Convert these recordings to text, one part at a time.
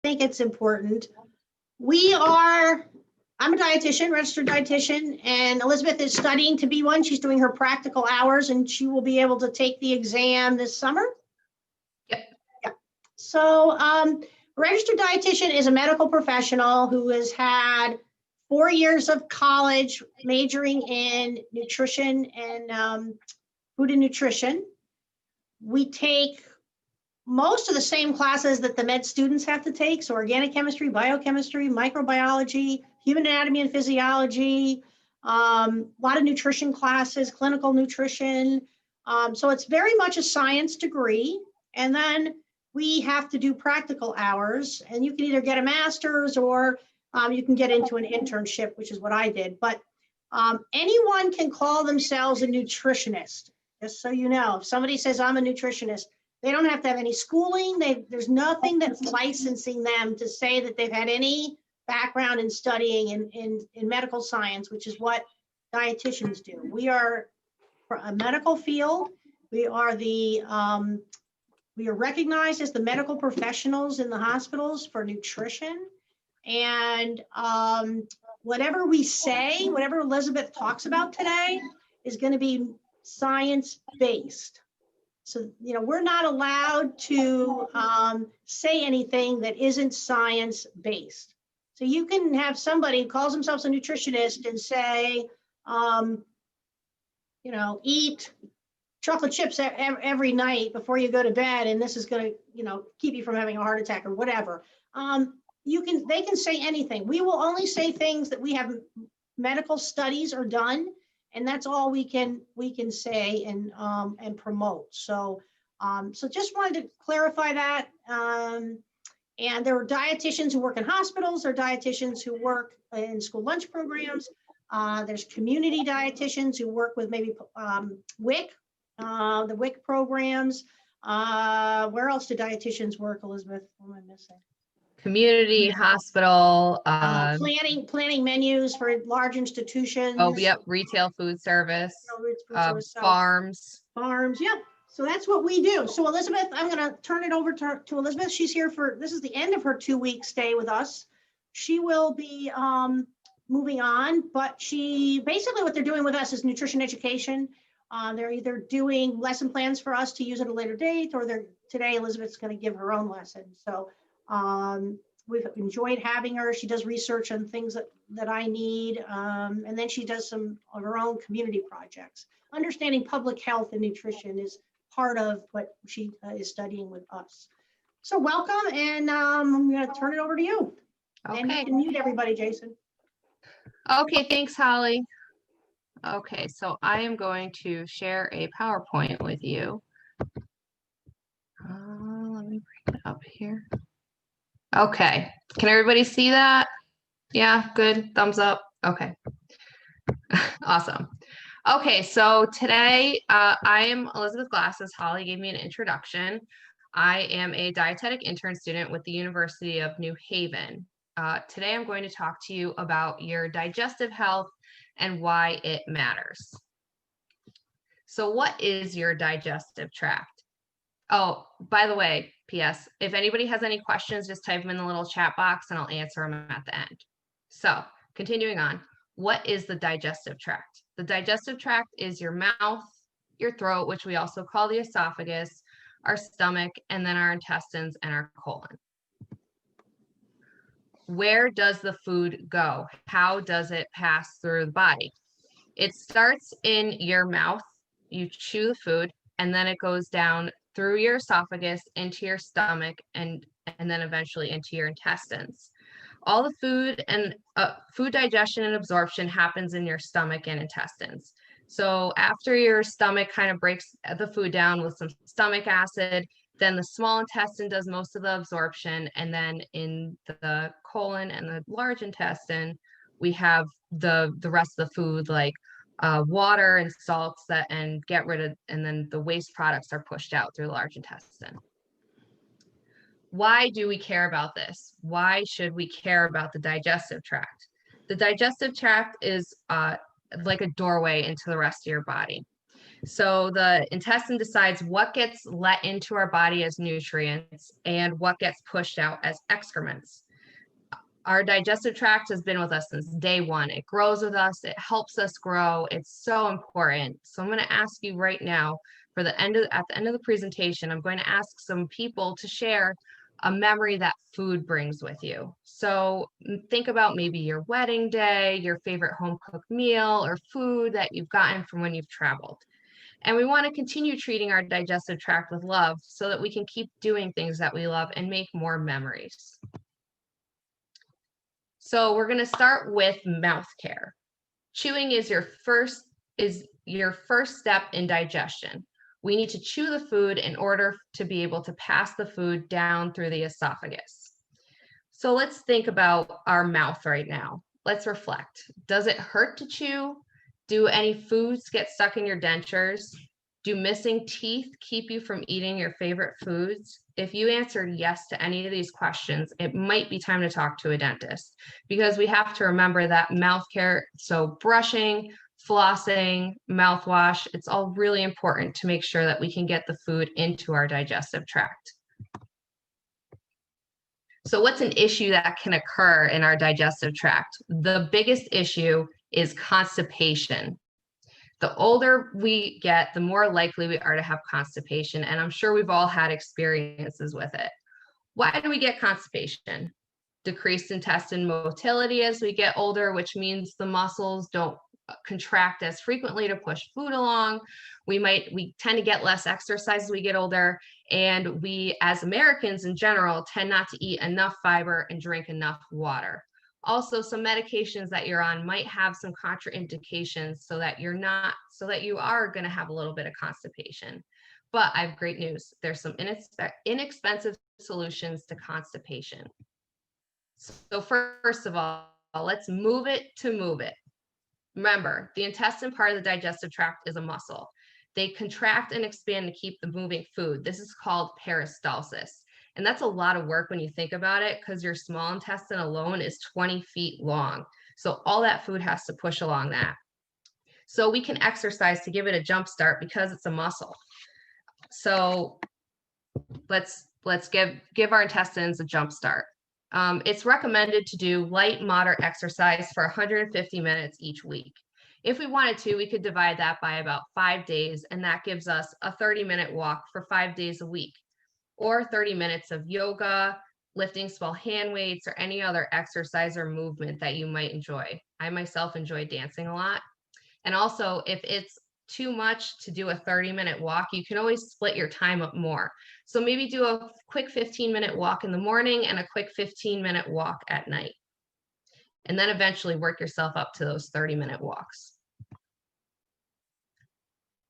think it's important. I'm a dietitian, registered dietitian, and Elizabeth is studying to be one. She's doing her practical hours and she will be able to take the exam this summer. Yep. Yeah. So registered dietitian is a medical professional who has had 4 years of college majoring in nutrition and food and nutrition. We take most of the same classes that the med students have to take. So organic chemistry, biochemistry, microbiology, human anatomy and physiology, a lot of nutrition classes, clinical nutrition. So it's very much a science degree. And then we have to do practical hours, and you can either get a master's or you can get into an internship, which is what I did. But anyone can call themselves a nutritionist, just so you know. If somebody says I'm a nutritionist, they don't have to have any schooling. There's nothing that's licensing them to say that they've had any background in studying in medical science, which is what dietitians do. We are a medical field. We are recognized as the medical professionals in the hospitals for nutrition. And whatever we say, whatever Elizabeth talks about today is going to be science-based. So, we're not allowed to say anything that isn't science-based. So you can have somebody who calls themselves a nutritionist and say, eat chocolate chips every night before you go to bed, and this is going to, keep you from having a heart attack or whatever. They can say anything. We will only say things that we have medical studies are done. And that's all we can say and promote. So just wanted to clarify that. And there are dietitians who work in hospitals. There are dietitians who work in school lunch programs. There's community dietitians who work with maybe WIC, the WIC programs. Where else do dietitians work, Elizabeth? What am I missing? Community, hospital, planning menus for large institutions. Oh, yep, retail food service, farms. Yeah. So that's what we do. So Elizabeth, I'm going to turn it over to Elizabeth. She's here this is the end of her 2-week stay with us. She will be moving on, but basically what they're doing with us is nutrition education. They're either doing lesson plans for us to use at a later date, or today Elizabeth's going to give her own lesson. So we've enjoyed having her. She does research on things that I need. And then she does some of her own community projects. Understanding public health and nutrition is part of what she is studying with us. So welcome, and I'm going to turn it over to you. Okay. And you can mute everybody, Jason. Okay, thanks, Holly. Okay, so I am going to share a PowerPoint with you. Let me bring it up here. Okay, can everybody see that? Yeah, good, thumbs up. Okay, awesome. Okay, so today I am Elizabeth Glass, as Holly gave me an introduction. I am a dietetic intern student with the University of New Haven. Today I'm going to talk to you about your digestive health and why it matters. So what is your digestive tract? Oh, by the way, PS, if anybody has any questions, just type them in the little chat box and I'll answer them at the end. So continuing on, what is the digestive tract? The digestive tract is your mouth, your throat, which we also call the esophagus, our stomach, and then our intestines and our colon. Where does the food go? How does it pass through the body? It starts in your mouth, you chew the food, and then it goes down through your esophagus into your stomach and then eventually into your intestines. All the food and food digestion and absorption happens in your stomach and intestines. So after your stomach kind of breaks the food down with some stomach acid, then the small intestine does most of the absorption, and then in the colon and the large intestine, we have the rest of the food, like water and salts and then the waste products are pushed out through the large intestine. Why do we care about this? Why should we care about the digestive tract? The digestive tract is like a doorway into the rest of your body. So the intestine decides what gets let into our body as nutrients and what gets pushed out as excrements. Our digestive tract has been with us since day one. It grows with us. It helps us grow. It's so important. So I'm going to ask you right now, at the end of the presentation, I'm going to ask some people to share a memory that food brings with you. So think about maybe your wedding day, your favorite home cooked meal, or food that you've gotten from when you've traveled. And we want to continue treating our digestive tract with love so that we can keep doing things that we love and make more memories. So we're going to start with mouth care. Chewing is your first step in digestion. We need to chew the food in order to be able to pass the food down through the esophagus. So let's think about our mouth right now. Let's reflect. Does it hurt to chew? Do any foods get stuck in your dentures? Do missing teeth keep you from eating your favorite foods? If you answered yes to any of these questions, it might be time to talk to a dentist, because we have to remember that mouth care, so brushing, flossing, mouthwash, it's all really important to make sure that we can get the food into our digestive tract. So what's an issue that can occur in our digestive tract? The biggest issue is constipation. The older we get, the more likely we are to have constipation, and I'm sure we've all had experiences with it. Why do we get constipation? Decreased intestine motility as we get older, which means the muscles don't contract as frequently to push food along. We tend to get less exercise as we get older, and we as Americans in general tend not to eat enough fiber and drink enough water. Also, some medications that you're on might have some contraindications so that you are going to have a little bit of constipation. But I have great news. There's some inexpensive solutions to constipation. So first of all, let's move it to move it. Remember, the intestine part of the digestive tract is a muscle. They contract and expand to keep the moving food. This is called peristalsis. And that's a lot of work when you think about it, because your small intestine alone is 20 feet long. So all that food has to push along that. So we can exercise to give it a jump start because it's a muscle. So let's give our intestines a jump start. It's recommended to do light, moderate exercise for 150 minutes each week. If we wanted to, we could divide that by about 5 days, and that gives us a 30-minute walk for 5 days a week, or 30 minutes of yoga, lifting small hand weights, or any other exercise or movement that you might enjoy. I myself enjoy dancing a lot. And also, if it's too much to do a 30-minute walk, you can always split your time up more. So maybe do a quick 15-minute walk in the morning and a quick 15-minute walk at night. And then eventually work yourself up to those 30-minute walks.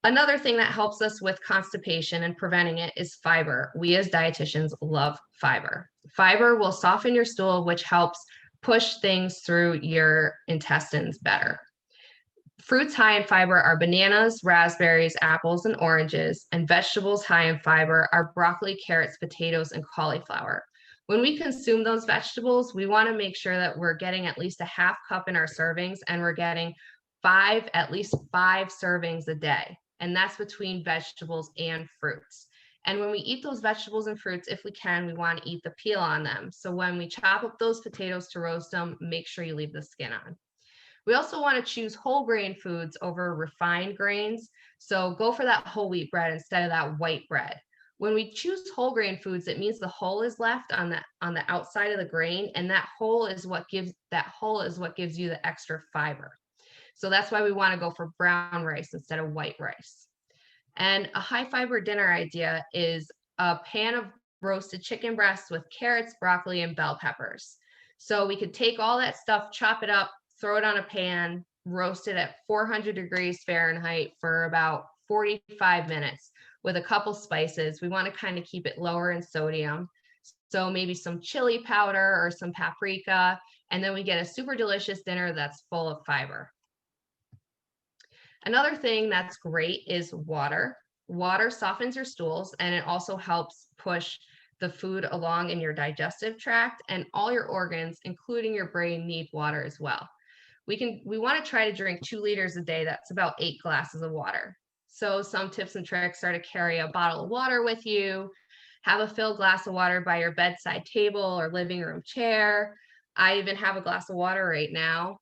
Another thing that helps us with constipation and preventing it is fiber. We as dietitians love fiber. Fiber will soften your stool, which helps push things through your intestines better. Fruits high in fiber are bananas, raspberries, apples, and oranges, and vegetables high in fiber are broccoli, carrots, potatoes, and cauliflower. When we consume those vegetables, we want to make sure that we're getting at least a half cup in our servings, and we're getting at least five servings a day. And that's between vegetables and fruits. And when we eat those vegetables and fruits, if we can, we want to eat the peel on them. So when we chop up those potatoes to roast them, make sure you leave the skin on. We also want to choose whole grain foods over refined grains. So go for that whole wheat bread instead of that white bread. When we choose whole grain foods, it means the hull is left on the outside of the grain, and that hull is what gives you the extra fiber. So that's why we want to go for brown rice instead of white rice. And a high fiber dinner idea is a pan of roasted chicken breasts with carrots, broccoli, and bell peppers. So we could take all that stuff, chop it up, throw it on a pan, roast it at 400 degrees Fahrenheit for about 45 minutes with a couple spices. We want to kind of keep it lower in sodium. So maybe some chili powder or some paprika, and then we get a super delicious dinner that's full of fiber. Another thing that's great is water. Water softens your stools, and it also helps push the food along in your digestive tract, and all your organs, including your brain, need water as well. We want to try to drink 2 liters a day. That's about 8 glasses of water. So some tips and tricks are to carry a bottle of water with you, have a filled glass of water by your bedside table or living room chair. I even have a glass of water right now.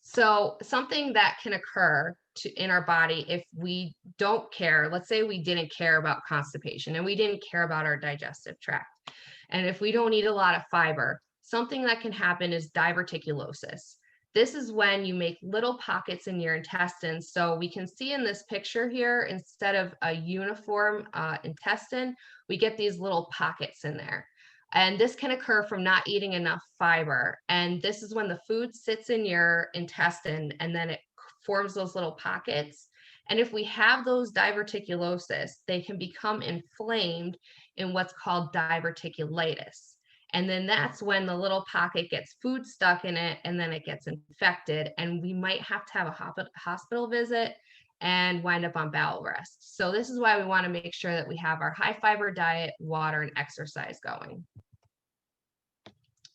So something that can occur in our body if we don't care, let's say we didn't care about constipation and we didn't care about our digestive tract. And if we don't eat a lot of fiber, something that can happen is diverticulosis. This is when you make little pockets in your intestines. So we can see in this picture here, instead of a uniform intestine, we get these little pockets in there. And this can occur from not eating enough fiber. And this is when the food sits in your intestine and then it forms those little pockets. And if we have those diverticulosis, they can become inflamed in what's called diverticulitis. And then that's when the little pocket gets food stuck in it and then it gets infected. And we might have to have a hospital visit and wind up on bowel rest. So this is why we want to make sure that we have our high fiber diet, water, and exercise going.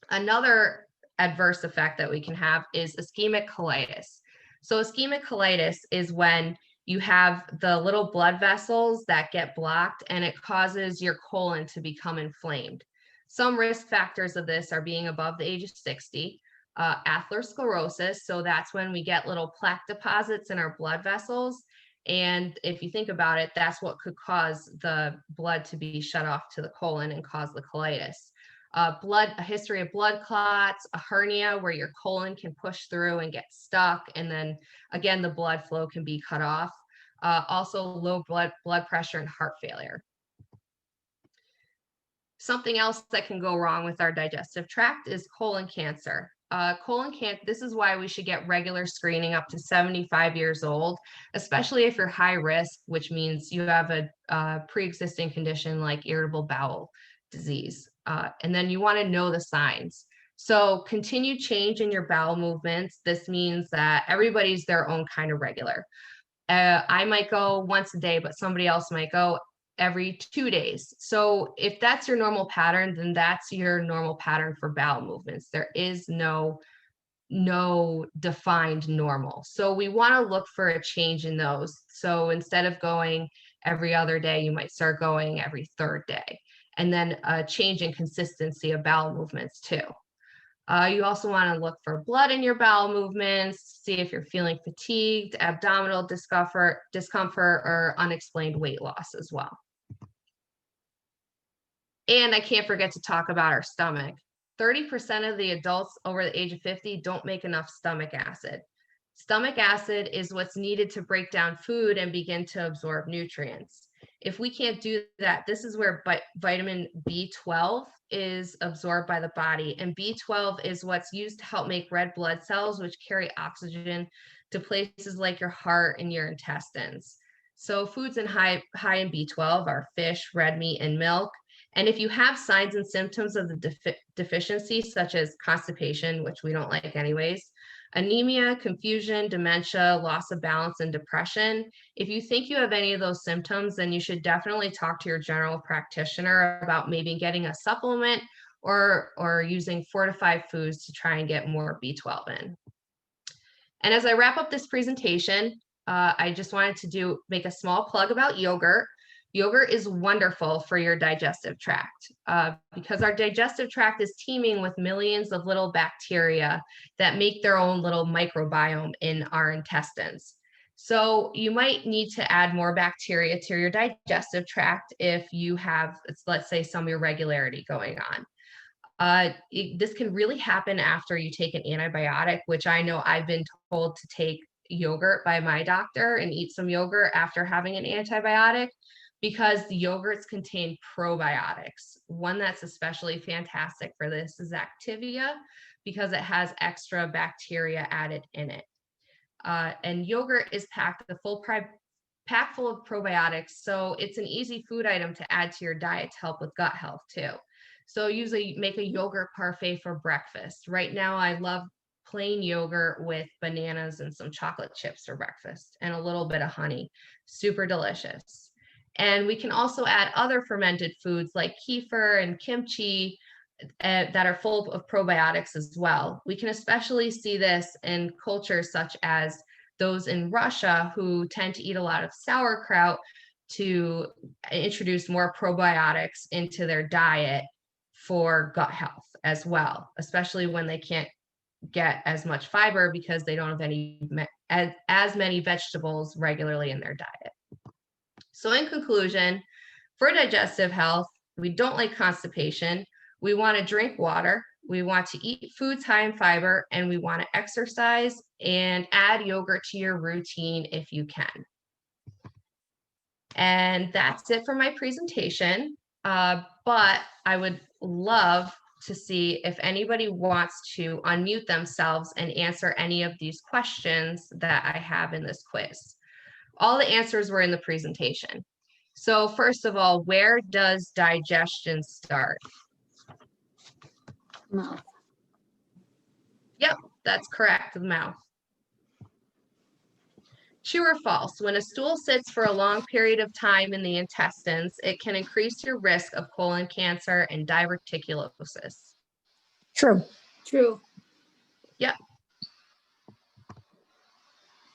Another adverse effect that we can have is ischemic colitis. So ischemic colitis is when you have the little blood vessels that get blocked and it causes your colon to become inflamed. Some risk factors of this are being above the age of 60, atherosclerosis. So that's when we get little plaque deposits in our blood vessels. And if you think about it, that's what could cause the blood to be shut off to the colon and cause the colitis. A history of blood clots, a hernia where your colon can push through and get stuck. And then again, the blood flow can be cut off. Also low blood pressure and heart failure. Something else that can go wrong with our digestive tract is colon cancer. This is why we should get regular screening up to 75 years old, especially if you're high risk, which means you have a pre-existing condition like irritable bowel disease. And then you want to know the signs. So continued change in your bowel movements. This means that everybody's their own kind of regular. I might go once a day, but somebody else might go every 2 days. So if that's your normal pattern, then that's your normal pattern for bowel movements. There is no defined normal. So we want to look for a change in those. So instead of going every other day, you might start going every third day. And then a change in consistency of bowel movements too. You also want to look for blood in your bowel movements, see if you're feeling fatigued, abdominal discomfort, or unexplained weight loss as well. And I can't forget to talk about our stomach. 30% of the adults over the age of 50 don't make enough stomach acid. Stomach acid is what's needed to break down food and begin to absorb nutrients. If we can't do that, this is where vitamin B12 is absorbed by the body. And B12 is what's used to help make red blood cells, which carry oxygen to places like your heart and your intestines. So foods high in B12 are fish, red meat, and milk. And if you have signs and symptoms of the deficiency, such as constipation, which we don't like anyways, anemia, confusion, dementia, loss of balance, and depression. If you think you have any of those symptoms, then you should definitely talk to your general practitioner about maybe getting a supplement or using fortified foods to try and get more B12 in. And as I wrap up this presentation, I just wanted to make a small plug about yogurt. Yogurt is wonderful for your digestive tract because our digestive tract is teeming with millions of little bacteria that make their own little microbiome in our intestines. So you might need to add more bacteria to your digestive tract if you have, let's say, some irregularity going on. This can really happen after you take an antibiotic, which I know I've been told to take yogurt by my doctor and eat some yogurt after having an antibiotic, because the yogurts contain probiotics. One that's especially fantastic for this is Activia, because it has extra bacteria added in it. And yogurt is packed full of probiotics, so it's an easy food item to add to your diet to help with gut health too. So usually make a yogurt parfait for breakfast. Right now I love plain yogurt with bananas and some chocolate chips for breakfast and a little bit of honey. Super delicious. And we can also add other fermented foods like kefir and kimchi that are full of probiotics as well. We can especially see this in cultures such as those in Russia who tend to eat a lot of sauerkraut to introduce more probiotics into their diet for gut health as well, especially when they can't get as much fiber because they don't have as many vegetables regularly in their diet. So in conclusion, for digestive health, we don't like constipation. We want to drink water. We want to eat foods high in fiber, and we want to exercise and add yogurt to your routine if you can. And that's it for my presentation. But I would love to see if anybody wants to unmute themselves and answer any of these questions that I have in this quiz. All the answers were in the presentation. So first of all, where does digestion start? Mouth. Yep, that's correct, the mouth. True or false? When a stool sits for a long period of time in the intestines, it can increase your risk of colon cancer and diverticulosis. True. True. Yep.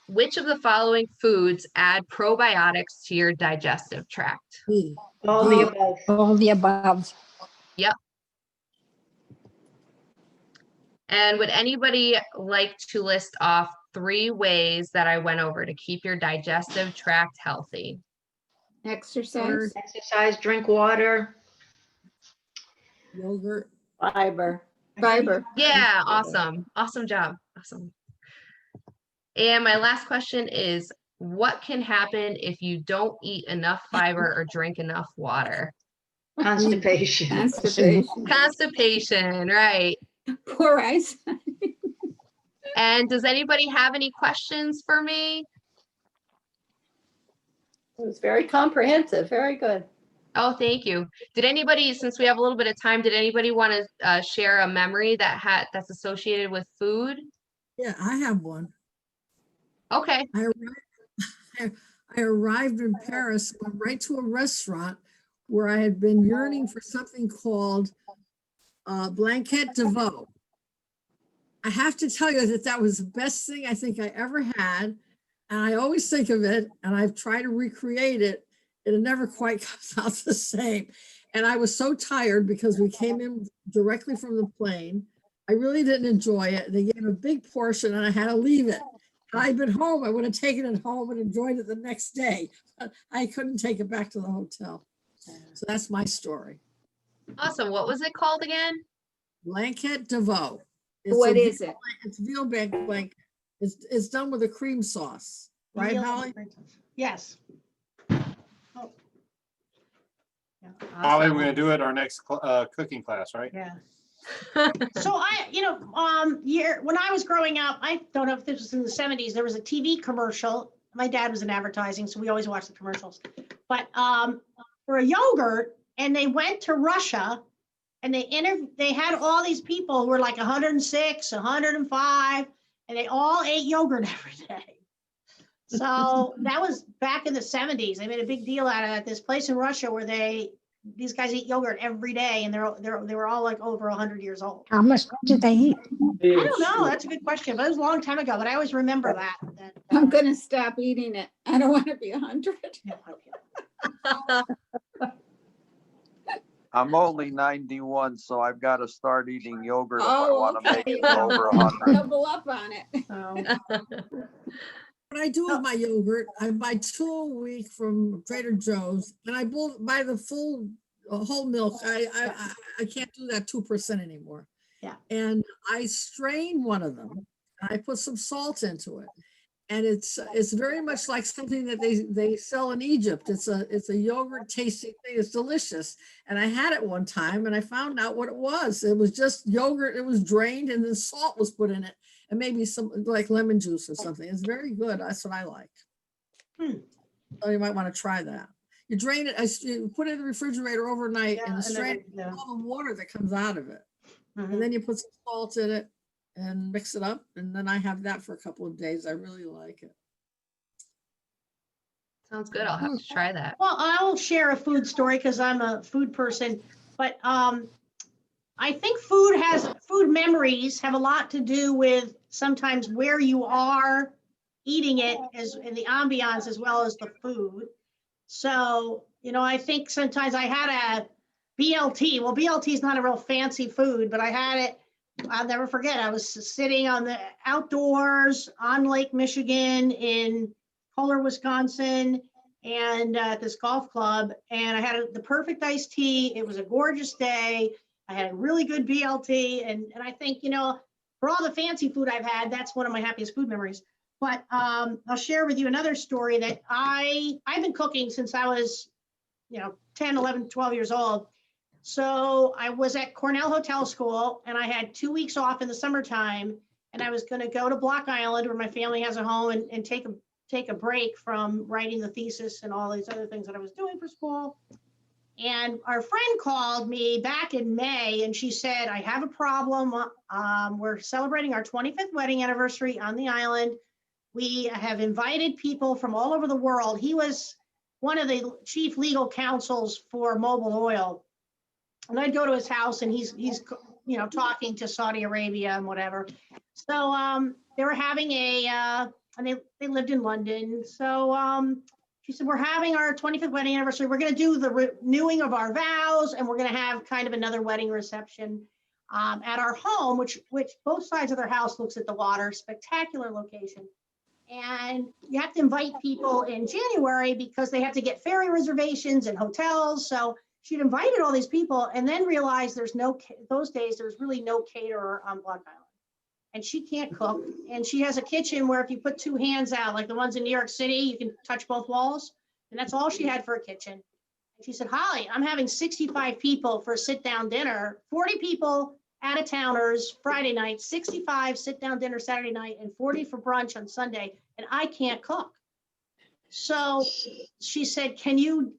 Which of the following foods add probiotics to your digestive tract? All the above. All the above. Yep. And would anybody like to list off 3 ways that I went over to keep your digestive tract healthy? Exercise. Exercise, drink water. Yogurt. Fiber. Fiber. Yeah, awesome. Awesome job. Awesome. And my last question is, what can happen if you don't eat enough fiber or drink enough water? Constipation. Constipation. Constipation, right. Poor eyes. And does anybody have any questions for me? It was very comprehensive. Very good. Oh, thank you. Did anybody, since we have a little bit of time, did anybody want to share a memory that's associated with food? Yeah, I have one. Okay. I arrived in Paris, went right to a restaurant where I had been yearning for something called blanquette de veau. I have to tell you that was the best thing I think I ever had. And I always think of it, and I've tried to recreate it. It never quite comes out the same. And I was so tired because we came in directly from the plane. I really didn't enjoy it. They gave a big portion and I had to leave it. Had I been home, I would have taken it home and enjoyed it the next day. But I couldn't take it back to the hotel. So that's my story. Awesome. What was it called again? Blanquette de veau. What is it? It's veal blanket. It's done with a cream sauce, right, Veal Holly? Yes. Oh. Yeah, Holly, we're going to do it at our next cooking class, right? Yeah. So when I was growing up, I don't know if this was in the 70s, there was a TV commercial. My dad was in advertising, so we always watched the commercials. But for a yogurt, and they went to Russia, and they had all these people who were like 106, 105, and they all ate yogurt every day. So that was back in the 70s. They made a big deal out of it. This place in Russia where these guys eat yogurt every day, and they were all like over 100 years old. How much did they eat? I don't know. That's a good question, but it was a long time ago. But I always remember that. I'm gonna stop eating it. I don't want to be 100. Yeah, okay. I'm only 91, so I've got to start eating yogurt if I Oh, want to okay. make it over 100. Double up on it. So, What I do with my yogurt, I buy 2 a week from Trader Joe's, and I buy the full whole milk. I can't do that 2% anymore. Yeah. And I strain one of them, and I put some salt into it, and it's very much like something that they sell in Egypt. It's a yogurt tasting thing. It's delicious. And I had it one time, and I found out what it was. It was just yogurt. It was drained, and then salt was put in it. And maybe some like lemon juice or something. It's very good. That's what I like. So you might want to try that. You drain it, you put it in the refrigerator overnight, and strain all the water that comes out of it. And then you put some salt in it and mix it up. And then I have that for a couple of days. I really like it. Sounds good. I'll have to try that. well, I'll share a food story because I'm a food person. But I think food memories have a lot to do with sometimes where you are eating it as in the ambiance as well as the food. So, I think sometimes I had a BLT. Well, BLT is not a real fancy food, but I had it. I'll never forget. I was sitting on the outdoors on Lake Michigan in Kohler, Wisconsin, and at this golf club, and I had the perfect iced tea. It was a gorgeous day. I had a really good BLT, and I think, for all the fancy food I've had, that's one of my happiest food memories. But I'll share with you another story that I've been cooking since I was, 10, 11, 12 years old. So I was at Cornell Hotel School, and I had 2 weeks off in the summertime, and I was going to go to Block Island, where my family has a home, and take a break from writing the thesis and all these other things that I was doing for school. And our friend called me back in May, and she said, I have a problem. We're celebrating our 25th wedding anniversary on the island. We have invited people from all over the world. He was one of the chief legal counsels for Mobil Oil. And I'd go to his house, and he's talking to Saudi Arabia and whatever. So they were having and they lived in London. So she said, we're having our 25th wedding anniversary. We're going to do the renewing of our vows, and we're going to have kind of another wedding reception at our home, which both sides of their house looks at the water. Spectacular location. And you have to invite people in January because they have to get ferry reservations and hotels. So she'd invited all these people, and then realized those days there's really no caterer on Block Island. And she can't cook. And she has a kitchen where if you put two hands out, like the ones in New York City, you can touch both walls. And that's all she had for a kitchen. And she said, Holly, I'm having 65 people for a sit-down dinner, 40 people out-of-towners Friday night, 65 sit-down dinner Saturday night, and 40 for brunch on Sunday, and I can't cook. So she said, can you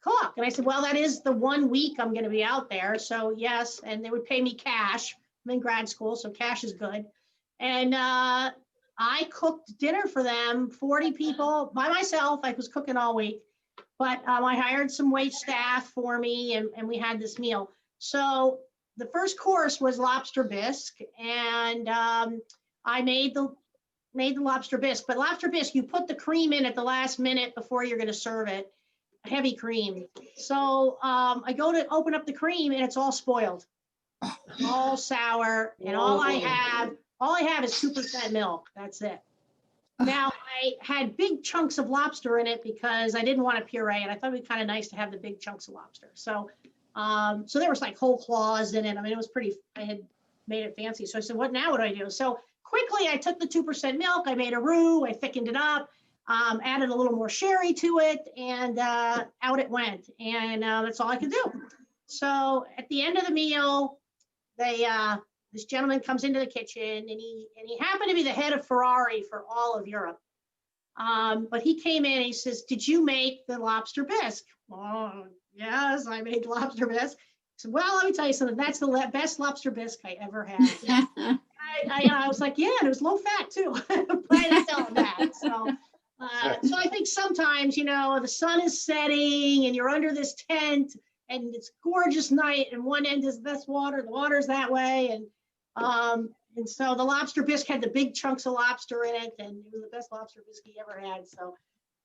cook? And I said, well, that is the 1 week I'm going to be out there. So yes, and they would pay me cash. I'm in grad school, so cash is good. And I cooked dinner for them, 40 people by myself. I was cooking all week, but I hired some wait staff for me, and we had this meal. So the first course was lobster bisque, and I made the lobster bisque. But lobster bisque, you put the cream in at the last minute before you're going to serve it, heavy cream. So I go to open up the cream, and it's all spoiled, all sour, and all I have is 2% milk. That's it. Now I had big chunks of lobster in it because I didn't want to puree it. I thought it'd be kind of nice to have the big chunks of lobster. So there was like whole claws in it. I mean, it was pretty, I had made it fancy. So I said, what do I do? So quickly I took the 2% milk, I made a roux, I thickened it up, added a little more sherry to it, and out it went. And that's all I could do. So at the end of the meal, this gentleman comes into the kitchen, and he happened to be the head of Ferrari for all of Europe. But he came in and he says, did you make the lobster bisque? Oh, yes, I made lobster bisque. I said, well, let me tell you something. That's the best lobster bisque I ever had. I was like, yeah, and it was low fat too. But I didn't tell him that. So I think sometimes, the sun is setting and you're under this tent and it's gorgeous night, and one end is this water, the water's that way. And so the lobster bisque had the big chunks of lobster in it, and it was the best lobster bisque he ever had. So,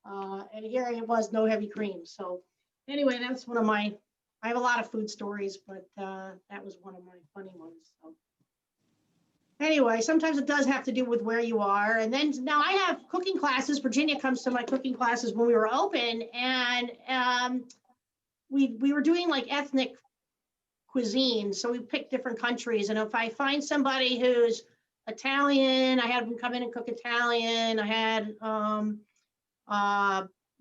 and here it was, no heavy cream. So anyway, that's I have a lot of food stories, but that was one of my funny ones. So anyway, sometimes it does have to do with where you are. And then now I have cooking classes. Virginia comes to my cooking classes when we were open, and we were doing like ethnic cuisine. So we picked different countries. And if I find somebody who's Italian, I had them come in and cook Italian. I had,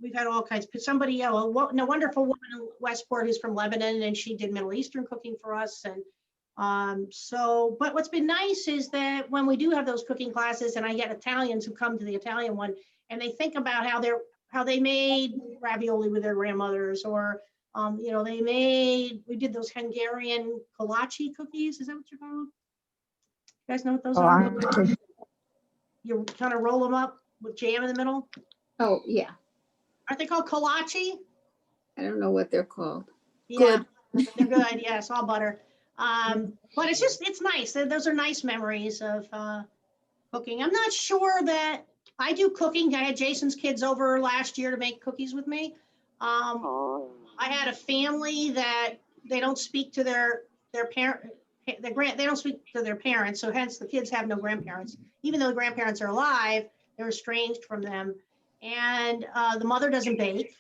we've had all kinds. Somebody, a wonderful woman in Westport who's from Lebanon, and she did Middle Eastern cooking for us. And but what's been nice is that when we do have those cooking classes, and I get Italians who come to the Italian one, and they think about how they made ravioli with their grandmothers, or we did those Hungarian kolache cookies. Is that what you're called? You guys know what those are? You kind of roll them up with jam in the middle. Oh, yeah. Aren't they called kolache? I don't know what they're called. Yeah, they're good. Yeah, it's all butter. But it's nice. Those are nice memories of cooking. I'm not sure that I do cooking. I had Jason's kids over last year to make cookies with me. I had a family that they don't speak to their parent, they don't speak to their parents, so hence the kids have no grandparents. Even though the grandparents are alive, they're estranged from them. And the mother doesn't bake.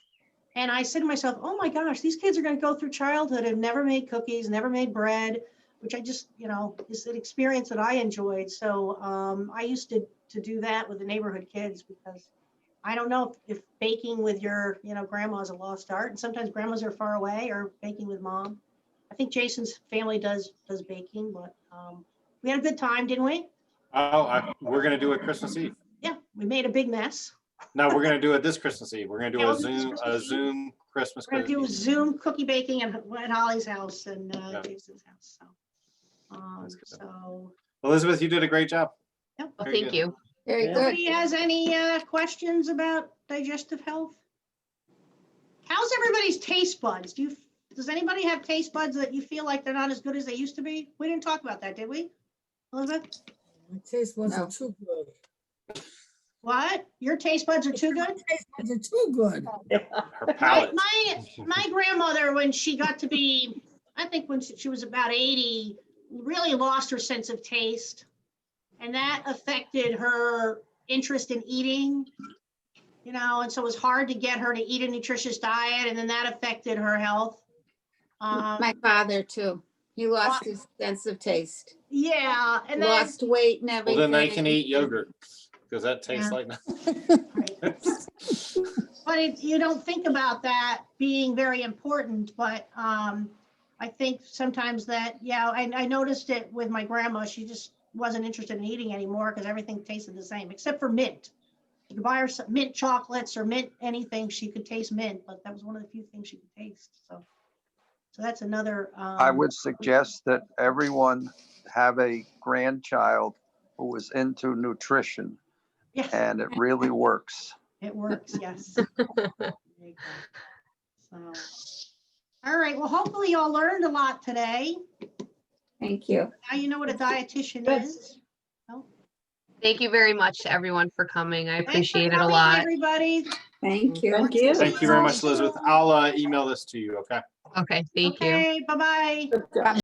And I said to myself, oh my gosh, these kids are going to go through childhood and never made cookies, never made bread, which I just, is an experience that I enjoyed. So I used to do that with the neighborhood kids because I don't know if baking with your, grandma is a lost art. And sometimes grandmas are far away or baking with mom. I think Jason's family does baking, but we had a good time, didn't we? Oh, we're gonna do it Christmas Eve. Yeah, we made a big mess. No, we're gonna do it this Christmas Eve. We're gonna do Yeah, a we'll do this Zoom, Christmas Eve. Christmas. We're gonna do cookies. Zoom cookie baking at Holly's house and Jason's house. So, That's good. so Elizabeth, you did a great job. yep. Well, Very thank good. you. Very good. Nobody has any questions about digestive health? How's everybody's taste buds? Does anybody have taste buds that you feel like they're not as good as they used to be? We didn't talk about that, did we, Elizabeth? My taste buds No. are too good. What? Your taste buds are too good? Taste buds are too good. Her palate. My grandmother, when she got to be, I think when she was about 80, really lost her sense of taste. And that affected her interest in eating, and so it was hard to get her to eat a nutritious diet. And then that affected her health. My father too. He lost his sense of taste. Yeah. And then, Lost weight and Well, everything. then they can eat yogurt because that tastes Yeah. like. but you don't think about that being very important, but I think sometimes that, I noticed it with my grandma. She just wasn't interested in eating anymore because everything tasted the same, except for mint. You could buy her some mint chocolates or mint anything, she could taste mint, but that was one of the few things she could taste. So that's another. I would suggest that everyone have a grandchild who is into nutrition, Yes, and it really works. it works, yes. There you go. So, all right, well, hopefully y'all learned a lot today. Thank you. Now you know what a dietitian Good. is. Thank you very much to everyone for coming. I Thanks for appreciate it a coming, lot. everybody. Thank you. Thank you. Thank you very much, Elizabeth. I'll email this to you. Okay. Okay, thank you. Okay, bye-bye. Good job.